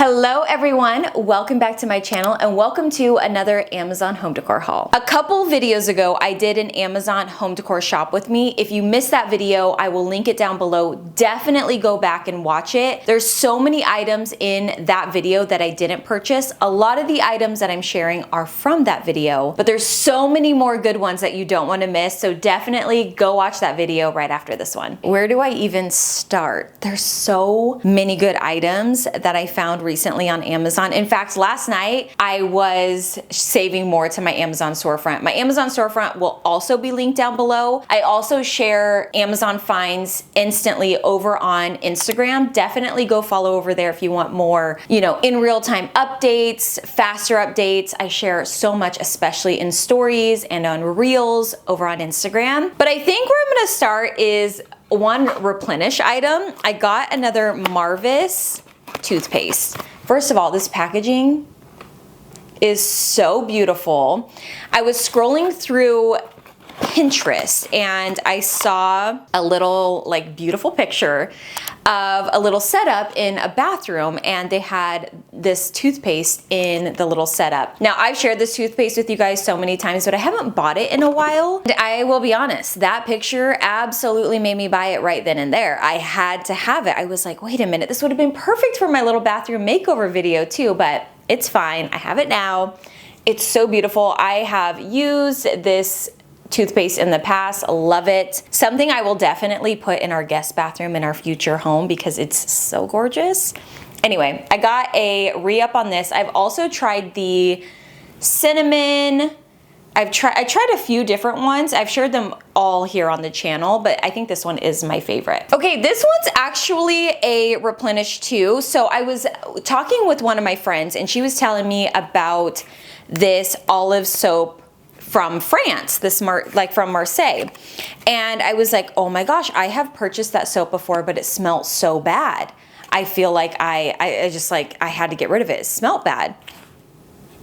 Hello everyone, welcome back to my channel and welcome to another Amazon home decor haul. A couple videos ago, I did an Amazon home decor shop with me. If you missed that video, I will link it down below. Definitely go back and watch it. There's so many items in that video that I didn't purchase. A lot of the items that I'm sharing are from that video, but there's so many more good ones that you don't want to miss. So definitely go watch that video right after this one. Where do I even start? There's so many good items that I found recently on Amazon. In fact, last night I was saving more to my Amazon storefront. My Amazon storefront will also be linked down below. I also share Amazon finds instantly over on Instagram. Definitely go follow over there if you want more, in real time updates, faster updates. I share so much, especially in stories and on reels over on Instagram. But I think where I'm gonna start is one replenish item. I got another Marvis toothpaste. First of all, this packaging is so beautiful. I was scrolling through Pinterest and I saw a little beautiful picture of a little setup in a bathroom, and they had this toothpaste in the little setup. Now, I've shared this toothpaste with you guys so many times, but I haven't bought it in a while. And I will be honest, that picture absolutely made me buy it right then and there. I had to have it. I was like, wait a minute, this would have been perfect for my little bathroom makeover video too, but it's fine. I have it now. It's so beautiful. I have used this toothpaste in the past, love it. Something I will definitely put in our guest bathroom in our future home because it's so gorgeous. Anyway, I got a re-up on this. I've also tried the cinnamon. I tried a few different ones. I've shared them all here on the channel, but I think this one is my favorite. Okay, this one's actually a replenish too. So I was talking with one of my friends and she was telling me about this olive soap from France, from Marseille. And I was like, oh my gosh, I have purchased that soap before, but it smelled so bad. I feel like I had to get rid of it. It smelled bad.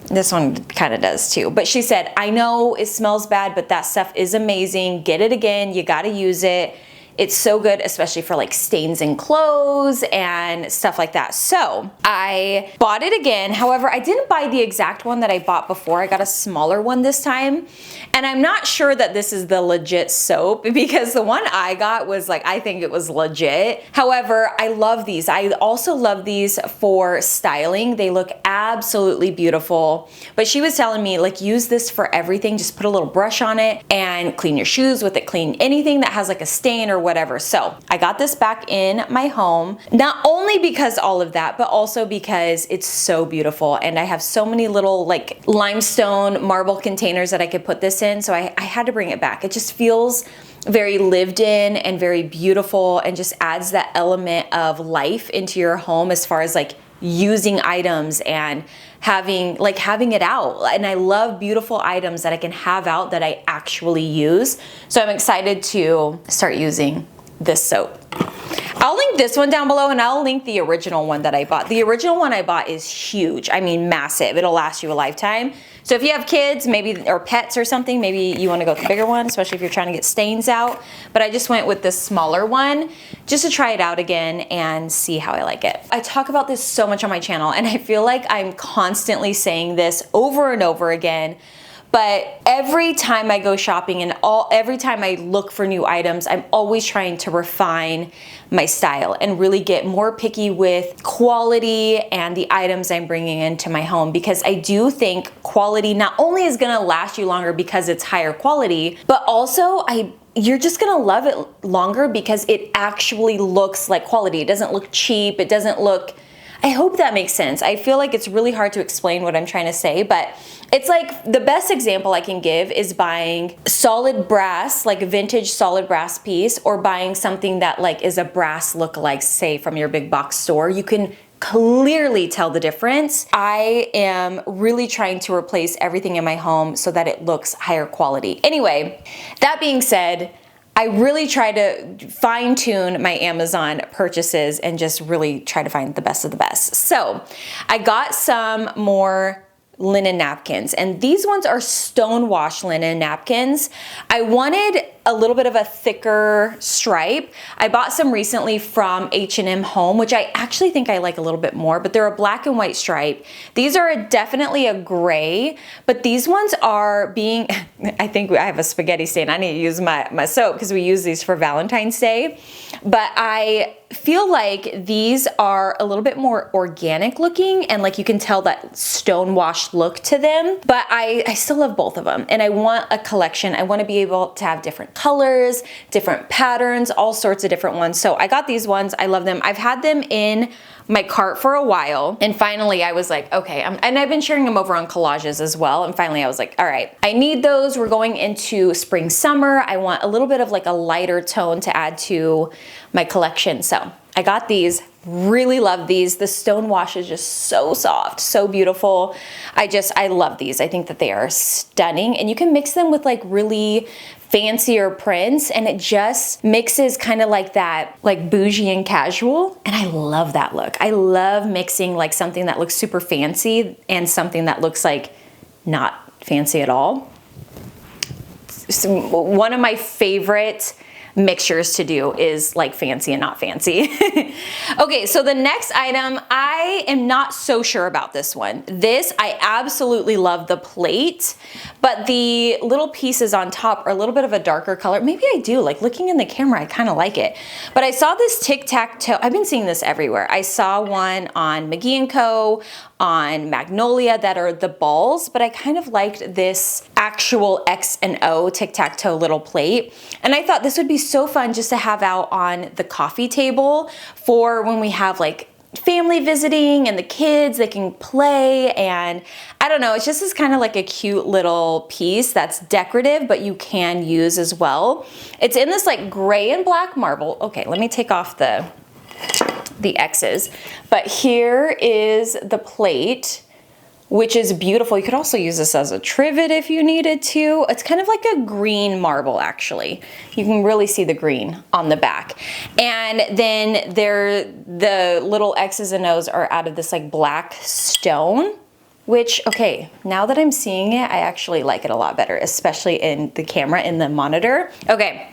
This one kind of does too. But she said, I know it smells bad, but that stuff is amazing. Get it again, you gotta use it. It's so good, especially for stains in clothes and stuff like that. So I bought it again. However, I didn't buy the exact one that I bought before. I got a smaller one this time. And I'm not sure that this is the legit soap because the one I got was I think it was legit. However, I love these. I also love these for styling. They look absolutely beautiful. But she was telling me use this for everything. Just put a little brush on it and clean your shoes with it. Clean anything that has a stain or whatever. So I got this back in my home, not only because all of that, but also because it's so beautiful. And I have so many little limestone marble containers that I could put this in. So I had to bring it back. It just feels very lived in and very beautiful and just adds that element of life into your home as far as using items and having it out. And I love beautiful items that I can have out that I actually use. So I'm excited to start using this soap. I'll link this one down below and I'll link the original one that I bought. The original one I bought is huge. I mean, massive. It'll last you a lifetime. So if you have kids, or pets or something, maybe you want to go with the bigger one, especially if you're trying to get stains out. But I just went with this smaller one just to try it out again and see how I like it. I talk about this so much on my channel and I feel like I'm constantly saying this over and over again. But every time I go shopping and every time I look for new items, I'm always trying to refine my style and really get more picky with quality and the items I'm bringing into my home, because I do think quality not only is gonna last you longer because it's higher quality, but also you're just gonna love it longer because it actually looks like quality. It doesn't look cheap. It doesn't look, I hope that makes sense. I feel like it's really hard to explain what I'm trying to say, but it's the best example I can give is buying solid brass, a vintage solid brass piece, or buying something that is a brass lookalike, say from your big box store. You can clearly tell the difference. I am really trying to replace everything in my home so that it looks higher quality. Anyway, that being said, I really try to fine tune my Amazon purchases and just really try to find the best of the best. So I got some more linen napkins, and these ones are stone wash linen napkins. I wanted a little bit of a thicker stripe. I bought some recently from H&M Home, which I actually think I like a little bit more, but they're a black and white stripe. These are definitely a gray, but these ones are being, I think I have a spaghetti stain. I need to use my soap because we use these for Valentine's Day. But I feel like these are a little bit more organic looking, and like you can tell that stone wash look to them, but I still love both of them, and I want a collection. I want to be able to have different colors, different patterns, all sorts of different ones. So I got these ones. I love them. I've had them in my cart for a while, and finally I was like, okay, and I've been sharing them over on collages as well, and finally I was like, all right, I need those. We're going into spring, summer. I want a little bit of like a lighter tone to add to my collection. So I got these, really love these. The stone wash is just so soft, so beautiful. I love these. I think that they are stunning, and you can mix them with like really fancier prints, and it just mixes kind of like that, like bougie and casual, and I love that look. I love mixing like something that looks super fancy and something that looks like not fancy at all. So one of my favorite mixtures to do is like fancy and not fancy. Okay, so the next item, I am not so sure about this one. This, I absolutely love the plate, but the little pieces on top are a little bit of a darker color. Maybe I do, like looking in the camera, I kind of like it. But I saw this Tic Tac Toe, I've been seeing this everywhere. I saw one on McGee & Co, on Magnolia that are the balls, but I kind of liked this actual X and O Tic Tac Toe little plate. And I thought this would be so fun just to have out on the coffee table for when we have like family visiting and the kids, they can play, and I don't know, it's just this kind of like a cute little piece that's decorative, but you can use as well. It's in this like gray and black marble. Okay, let me take off the X's, but here is the plate, which is beautiful. You could also use this as a trivet if you needed to. It's kind of like a green marble, actually. You can really see the green on the back. And then the little X's and O's are out of this like black stone, which, okay, now that I'm seeing it, I actually like it a lot better, especially in the camera, in the monitor. Okay.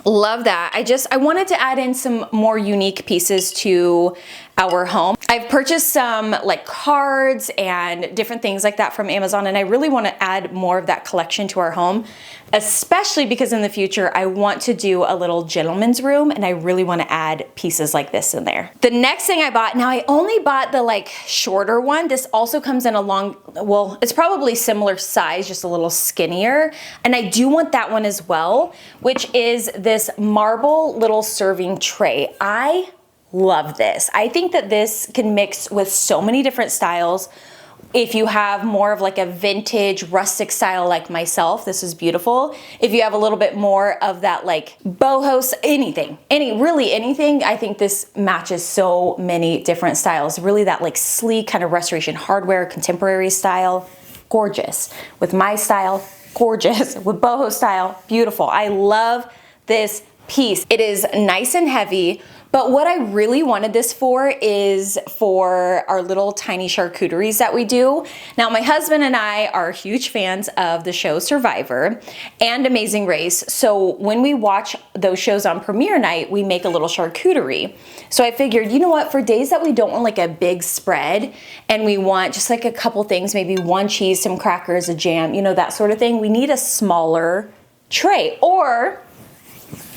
Love that. I wanted to add in some more unique pieces to our home. I've purchased some like cards and different things like that from Amazon, and I really want to add more of that collection to our home, especially because in the future I want to do a little gentleman's room, and I really want to add pieces like this in there. The next thing I bought, now I only bought the like shorter one. This also comes in a long, well, it's probably similar size, just a little skinnier, and I do want that one as well, which is this marble little serving tray. I love this. I think that this can mix with so many different styles. If you have more of like a vintage rustic style like myself, this is beautiful. If you have a little bit more of that like boho, really anything, I think this matches so many different styles. Really that like sleek kind of restoration hardware, contemporary style, gorgeous. With my style, gorgeous. With boho style, beautiful. I love this piece. It is nice and heavy, but what I really wanted this for is for our little tiny charcuteries that we do. Now, my husband and I are huge fans of the show Survivor and Amazing Race. So when we watch those shows on premiere night, we make a little charcuterie. So I figured, you know what, for days that we don't want like a big spread and we want just like a couple things, maybe one cheese, some crackers, a jam, you know, that sort of thing, we need a smaller tray, or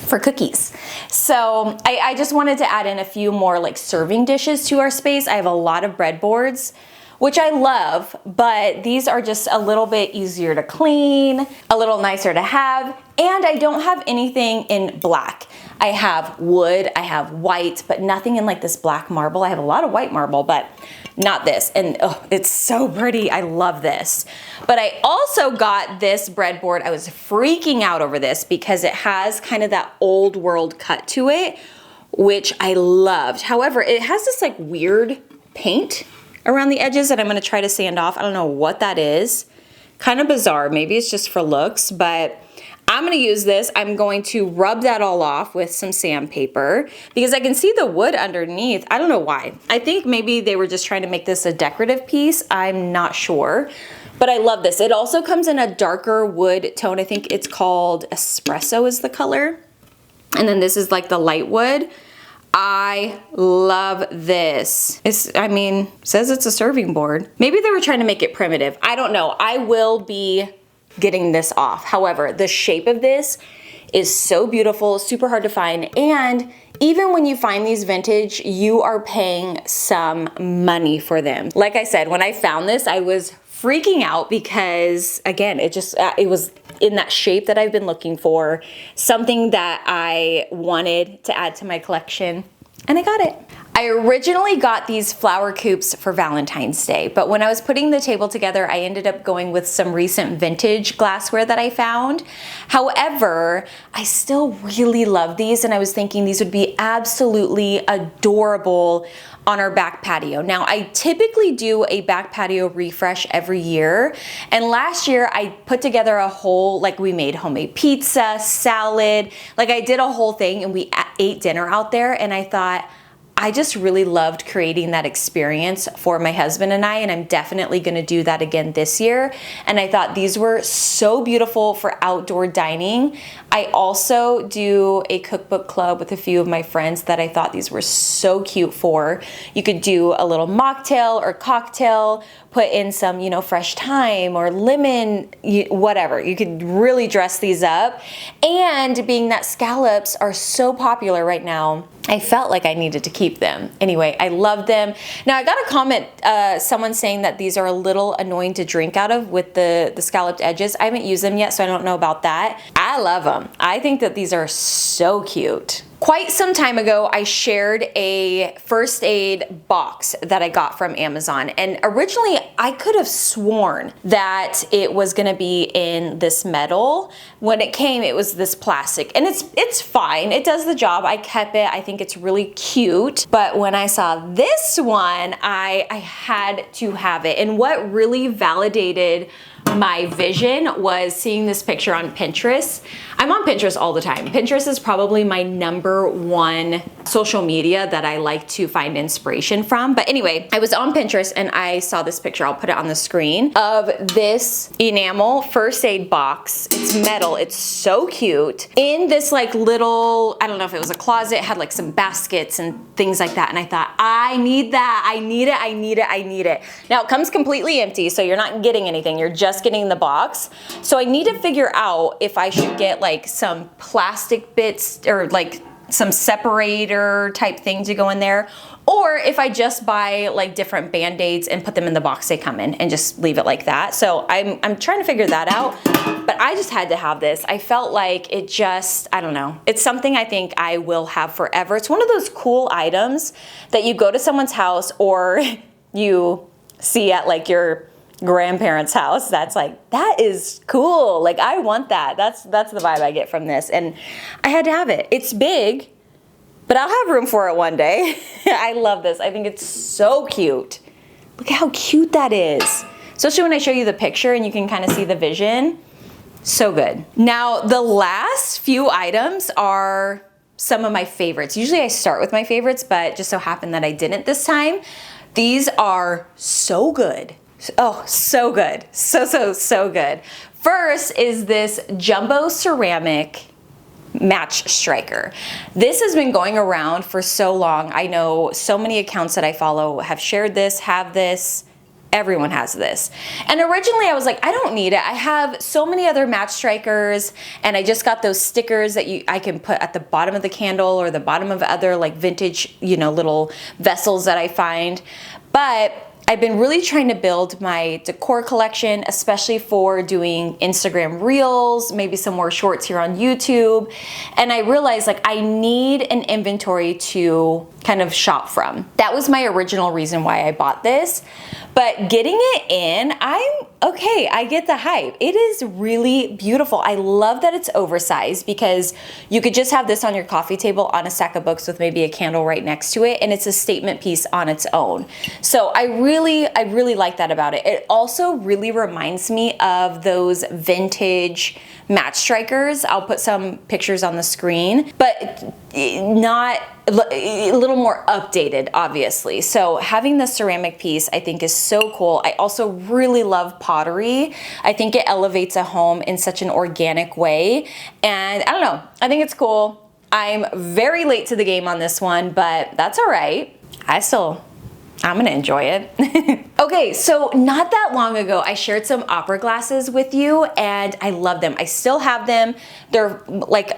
for cookies. So I just wanted to add in a few more like serving dishes to our space. I have a lot of breadboards, which I love, but these are just a little bit easier to clean, a little nicer to have, and I don't have anything in black. I have wood, I have white, but nothing in like this black marble. I have a lot of white marble, but not this. And oh, it's so pretty. I love this. But I also got this breadboard. I was freaking out over this because it has kind of that old world cut to it, which I loved. However, it has this like weird paint around the edges that I'm going to try to sand off. I don't know what that is. Kind of bizarre. Maybe it's just for looks, but I'm going to use this. I'm going to rub that all off with some sandpaper because I can see the wood underneath. I don't know why. I think maybe they were just trying to make this a decorative piece. I'm not sure. But I love this. It also comes in a darker wood tone. I think it's called Espresso is the color. And then this is like the light wood. I love this. I mean, it says it's a serving board. Maybe they were trying to make it primitive. I don't know. I will be getting this off. However, the shape of this is so beautiful, super hard to find. And even when you find these vintage, you are paying some money for them. Like I said, when I found this, I was freaking out because, again, it was in that shape that I've been looking for, something that I wanted to add to my collection, and I got it. I originally got these flower coupes for Valentine's Day, but when I was putting the table together, I ended up going with some recent vintage glassware that I found. However, I still really love these, and I was thinking these would be absolutely adorable on our back patio. Now, I typically do a back patio refresh every year, and last year I put together a whole, like, we made homemade pizza, salad, like I did a whole thing, and we ate dinner out there, and I thought, I just really loved creating that experience for my husband and I'm definitely gonna do that again this year. And I thought these were so beautiful for outdoor dining. I also do a cookbook club with a few of my friends that I thought these were so cute for. You could do a little mocktail or cocktail, put in some, you know, fresh thyme or lemon, whatever. You could really dress these up. And being that scallops are so popular right now, I felt like I needed to keep them. Anyway, I love them. Now, I got a comment, someone saying that these are a little annoying to drink out of with the scalloped edges. I haven't used them yet, so I don't know about that. I love them. I think that these are so cute. Quite some time ago, I shared a first aid box that I got from Amazon. And originally, I could have sworn that it was gonna be in this metal. When it came, it was this plastic. And it's fine, it does the job. I kept it, I think it's really cute. But when I saw this one, I had to have it. And what really validated my vision was seeing this picture on Pinterest. I'm on Pinterest all the time. Pinterest is probably my #1 social media that I like to find inspiration from. But anyway, I was on Pinterest and I saw this picture, I'll put it on the screen, of this Enamel First Aid Box. It's metal, it's so cute. In this like little, I don't know if it was a closet, it had like some baskets and things like that. And I thought, I need that, I need it, I need it, I need it. Now it comes completely empty, so you're not getting anything, you're just getting the box. So I need to figure out if I should get like some plastic bits or like some separator type thing to go in there, or if I just buy like different Band-Aids and put them in the box they come in and just leave it like that. So I'm trying to figure that out, but I just had to have this. I felt like it just, I don't know. It's something I think I will have forever. It's one of those cool items that you go to someone's house or you see at like your grandparents' house that's like, that is cool, like I want that. That's the vibe I get from this, and I had to have it. It's big, but I'll have room for it one day. I love this. I think it's so cute. Look at how cute that is, especially when I show you the picture and you can kind of see the vision. So good. Now the last few items are some of my favorites. Usually I start with my favorites, but just so happened that I didn't this time. These are so good. Oh, so good. So good. First is this jumbo ceramic match striker. This has been going around for so long. I know so many accounts that I follow have shared this, have this. Everyone has this. And originally I was like, I don't need it. I have so many other match strikers, and I just got those stickers that I can put at the bottom of the candle or the bottom of other like vintage, you know, little vessels that I find. But I've been really trying to build my decor collection, especially for doing Instagram reels, maybe some more shorts here on YouTube. And I realized like I need an inventory to kind of shop from. That was my original reason why I bought this. But getting it in, I'm okay, I get the hype. It is really beautiful. I love that it's oversized because you could just have this on your coffee table on a stack of books with maybe a candle right next to it, and it's a statement piece on its own. So I really really like that about it. It also really reminds me of those vintage match strikers. I'll put some pictures on the screen, but not a little more updated, obviously. So having the ceramic piece I think is so cool. I also really love pottery. I think it elevates a home in such an organic way. And I don't know, I think it's cool. I'm very late to the game on this one, but that's all right. I'm gonna enjoy it. Okay, so not that long ago, I shared some opera glasses with you and I love them. I still have them. They're like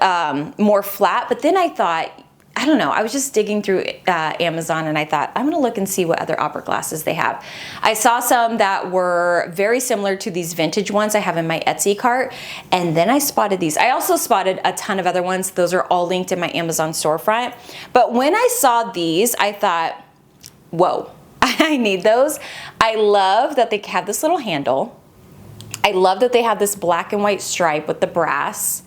more flat, but then I thought, I don't know, I was just digging through Amazon and I thought, I'm gonna look and see what other opera glasses they have. I saw some that were very similar to these vintage ones I have in my Etsy cart, and then I spotted these. I also spotted a ton of other ones. Those are all linked in my Amazon storefront. But when I saw these, I thought, whoa, I need those. I love that they have this little handle. I love that they have this black and white stripe with the brass.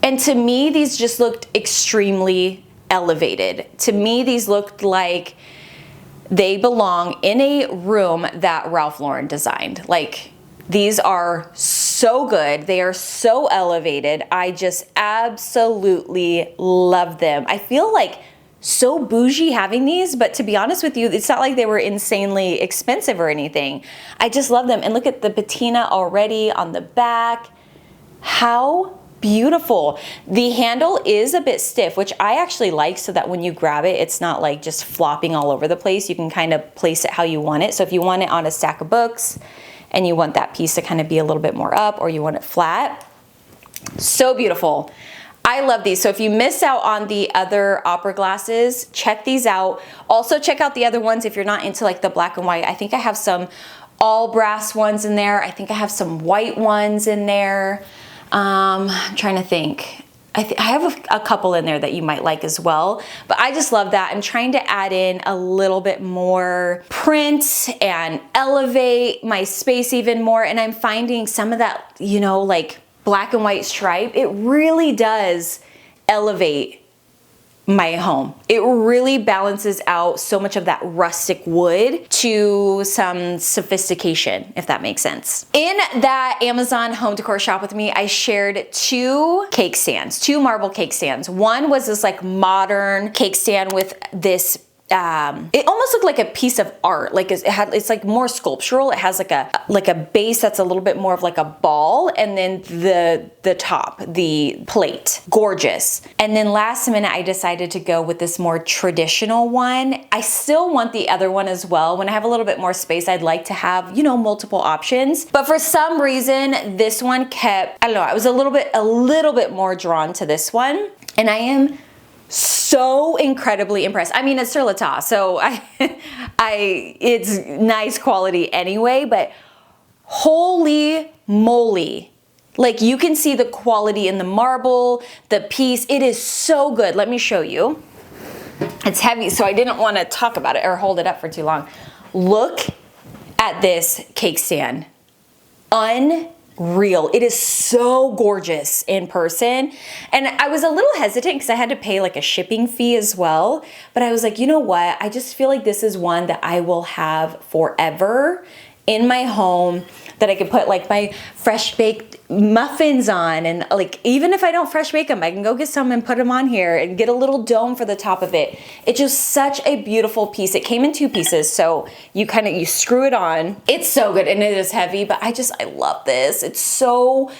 And to me, these just looked extremely elevated. To me, these looked like they belong in a room that Ralph Lauren designed. Like, these are so good. They are so elevated. I just absolutely love them. I feel like so bougie having these, but to be honest with you, it's not like they were insanely expensive or anything. I just love them. And look at the patina already on the back. How beautiful. The handle is a bit stiff, which I actually like, so that when you grab it, it's not like just flopping all over the place. You can kind of place it how you want it. So if you want it on a stack of books and you want that piece to kind of be a little bit more up, or you want it flat, so beautiful. I love these. So if you missed out on the other opera glasses, check these out. Also check out the other ones if you're not into like the black and white. I think I have some all brass ones in there. I think I have some white ones in there. I'm trying to think. I have a couple in there that you might like as well, but I just love that. I'm trying to add in a little bit more print and elevate my space even more. And I'm finding some of that, you know, like black and white stripe, it really does elevate my home. It really balances out so much of that rustic wood to some sophistication, if that makes sense. In that Amazon home decor shop with me, I shared two cake stands, two marble cake stands. One was this like modern cake stand with this it almost looked like a piece of art. Like it's like more sculptural. It has like a base that's a little bit more of like a ball, and then the top, the plate, gorgeous. And then last minute I decided to go with this more traditional one. I still want the other one as well. When I have a little bit more space, I'd like to have, you know, multiple options. But for some reason, this one kept, I don't know, I was a little bit more drawn to this one, and I am so incredibly impressed. I mean, it's sur la table, so it's nice quality anyway, but holy moly. Like, you can see the quality in the marble, the piece. It is so good. Let me show you. It's heavy, so I didn't want to talk about it or hold it up for too long. Look at this cake stand. Unreal. It is so gorgeous in person. And I was a little hesitant because I had to pay like a shipping fee as well. But I was like, you know what? I just feel like this is one that I will have forever in my home, that I could put like my fresh baked muffins on, and like, even if I don't fresh bake them, I can go get some and put them on here and get a little dome for the top of it. It's just such a beautiful piece. It came in two pieces, so you screw it on. It's so good, and it is heavy, but I love this. It's so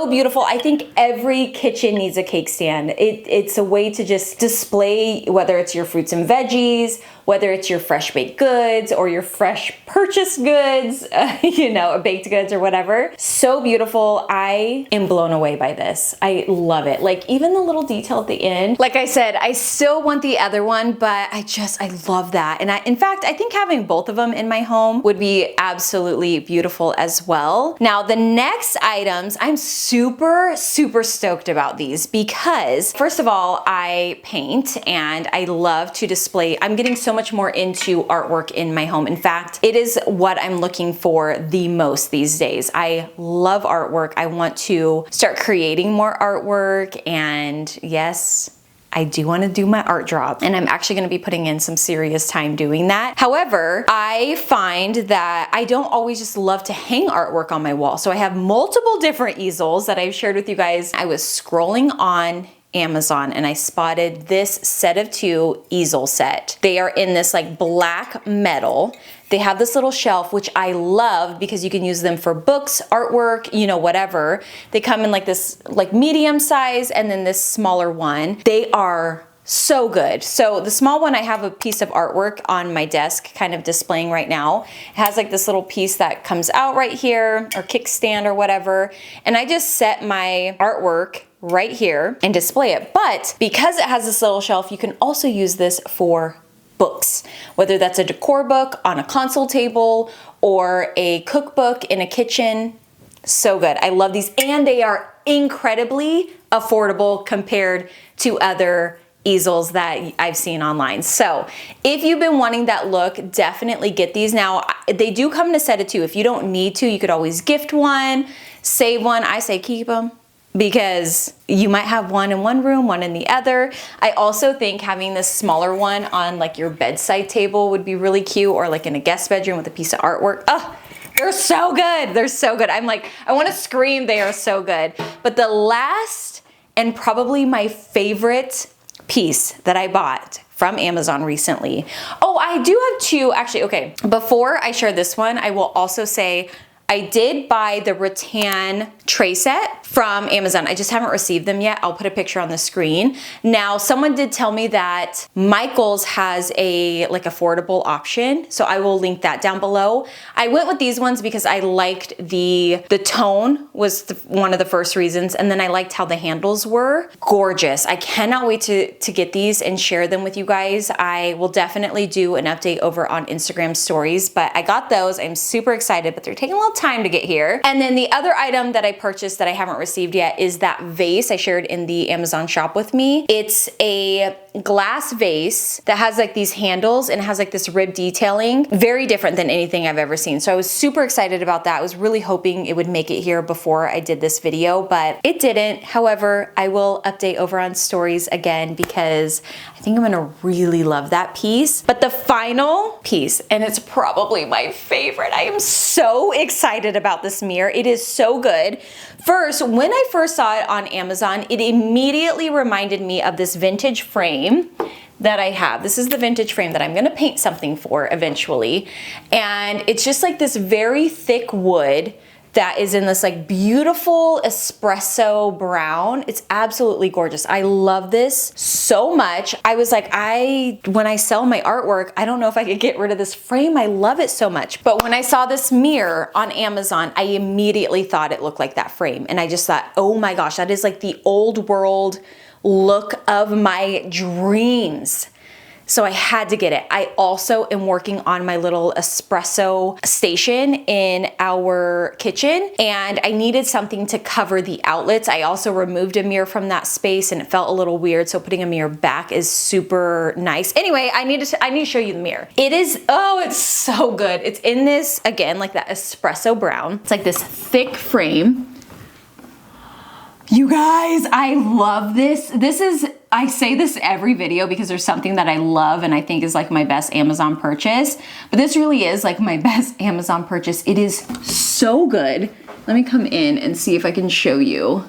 beautiful. I think every kitchen needs a cake stand. It's a way to just display, whether it's your fruits and veggies, whether it's your fresh baked goods or your fresh purchased goods, you know, or baked goods or whatever. So beautiful. I am blown away by this. I love it. Like, even the little detail at the end. Like I said, I still want the other one, but I love that. And in fact, I think having both of them in my home would be absolutely beautiful as well. Now, the next items, I'm super stoked about these because, first of all, I paint and I love to display. I'm getting so much more into artwork in my home. In fact, it is what I'm looking for the most these days. I love artwork. I want to start creating more artwork, and yes, I do want to do my art drop, and I'm actually going to be putting in some serious time doing that. However, I find that I don't always just love to hang artwork on my wall. So I have multiple different easels that I've shared with you guys. I was scrolling on Amazon and I spotted this set of 2 easel set. They are in this like black metal. They have this little shelf, which I love because you can use them for books, artwork, you know, whatever. They come in like this like medium size and then this smaller one. They are so good. So the small one, I have a piece of artwork on my desk kind of displaying right now. It has like this little piece that comes out right here, or kickstand or whatever. And I just set my artwork right here and display it. But because it has this little shelf, you can also use this for books, whether that's a decor book on a console table or a cookbook in a kitchen. So good. I love these, and they are incredibly affordable compared to other easels that I've seen online. So if you've been wanting that look, definitely get these. Now, they do come in a set of 2. If you don't need to, you could always gift one, save one. I say keep them, because you might have one in one room, one in the other. I also think having this smaller one on like your bedside table would be really cute, or like in a guest bedroom with a piece of artwork. Oh, they're so good. They're so good. I'm like, I want to scream, they are so good. But the last and probably my favorite piece that I bought from Amazon recently. Oh, I do have 2, actually, okay. Before I share this one, I will also say I did buy the rattan tray set from Amazon. I just haven't received them yet. I'll put a picture on the screen. Now, someone did tell me that Michael's has a like affordable option, so I will link that down below. I went with these ones because I liked the tone was one of the first reasons, and then I liked how the handles were. Gorgeous. I cannot wait to get these and share them with you guys. I will definitely do an update over on Instagram stories, but I got those. I'm super excited, but they're taking a little time to get here. And then the other item that I purchased that I haven't received yet is that vase I shared in the Amazon shop with me. It's a glass vase that has like these handles and it has like this rib detailing. Very different than anything I've ever seen. So I was super excited about that. I was really hoping it would make it here before I did this video, but it didn't. However, I will update over on stories again because I think I'm gonna really love that piece. But the final piece, and it's probably my favorite. I am so excited about this mirror. It is so good. First, when I first saw it on Amazon, it immediately reminded me of this vintage frame that I have. This is the vintage frame that I'm gonna paint something for eventually. And it's just like this very thick wood that is in this like beautiful espresso brown. It's absolutely gorgeous. I love this so much. I was like, when I sell my artwork, I don't know if I could get rid of this frame. I love it so much. But when I saw this mirror on Amazon, I immediately thought it looked like that frame. And I just thought, oh my gosh, that is like the old world look of my dreams. So I had to get it. I also am working on my little espresso station in our kitchen, and I needed something to cover the outlets. I also removed a mirror from that space and it felt a little weird, so putting a mirror back is super nice. Anyway, I need to show you the mirror. It is, oh, it's so good. It's in this, again, like that espresso brown. It's like this thick frame. You guys, I love this. I say this every video because there's something that I love and I think is like my best Amazon purchase, but this really is like my best Amazon purchase. It is so good. Let me come in and see if I can show you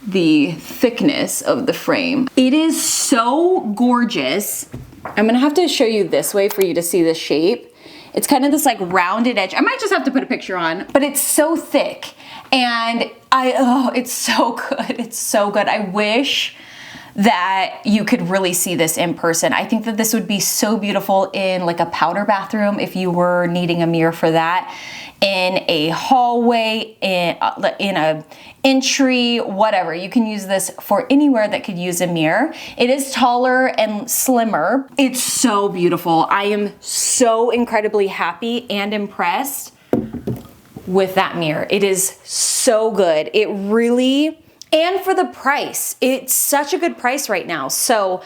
the thickness of the frame. It is so gorgeous. I'm gonna have to show you this way for you to see the shape. It's kind of this like rounded edge. I might just have to put a picture on, but it's so thick. And it's so good. It's so good. I wish that you could really see this in person. I think that this would be so beautiful in like a powder bathroom if you were needing a mirror for that, in a hallway, in a entry, whatever. You can use this for anywhere that could use a mirror. It is taller and slimmer. It's so beautiful. I am so incredibly happy and impressed with that mirror. It is so good. It really, and for the price, it's such a good price right now. So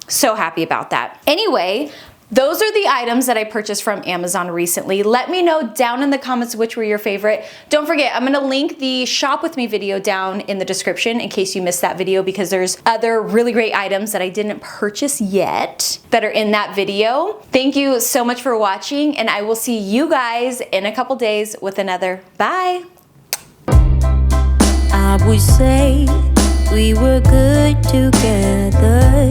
happy about that. Anyway, those are the items that I purchased from Amazon recently. Let me know down in the comments which were your favorite. Don't forget, I'm gonna link the shop with me video down in the description in case you missed that video, because there's other really great items that I didn't purchase yet that are in that video. Thank you so much for watching, and I will see you guys in a couple days with another. Bye. I would say we were good together.